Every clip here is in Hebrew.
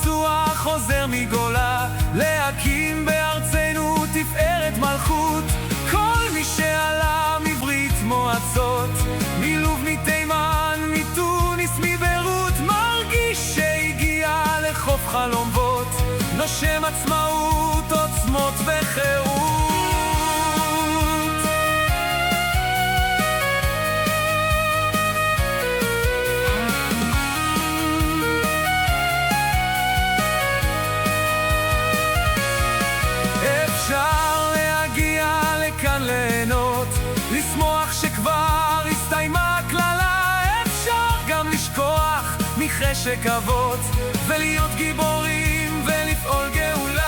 פצוע חוזר מגולה, להקים בארצנו תפארת מלכות. כל מי שעלה מברית מועצות, מלוב, מתימן, מתוניס, מביירות, מרגיש שהגיע לחוף חלומות, נושם עצמאות, עוצמות וחירות. אפשר להגיע לכאן ליהנות, לשמוח שכבר הסתיימה הכללה. אפשר גם לשכוח מחשק אבות, ולהיות גיבורים ולפעול גאולה.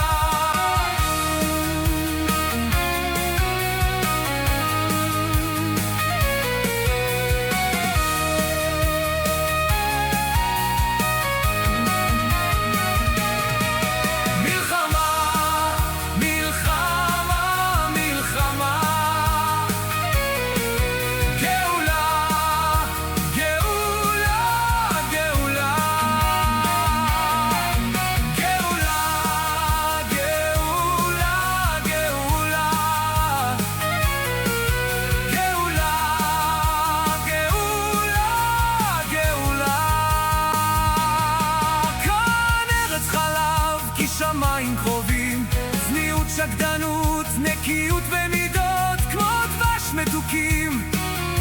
שמיים קרובים, צניעות, שקדנות, נקיות ומידות, כמו דבש מתוקים,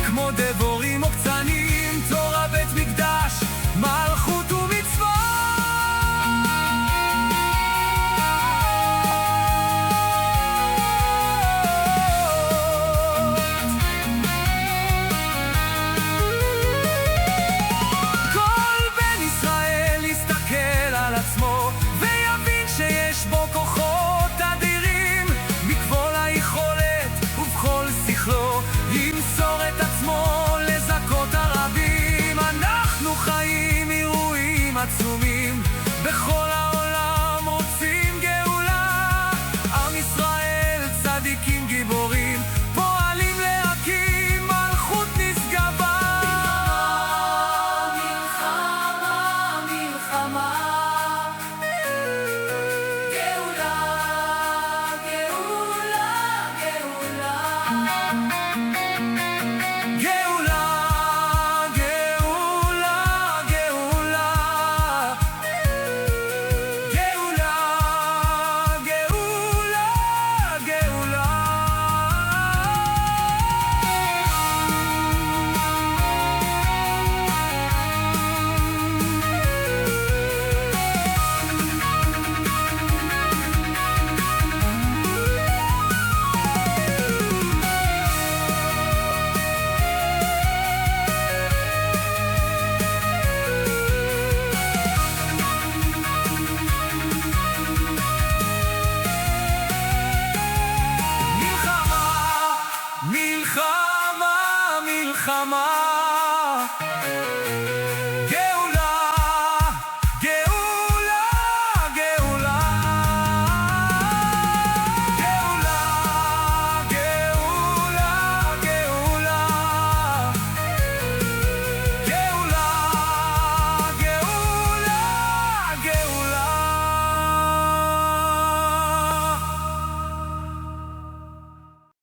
כמו דבורים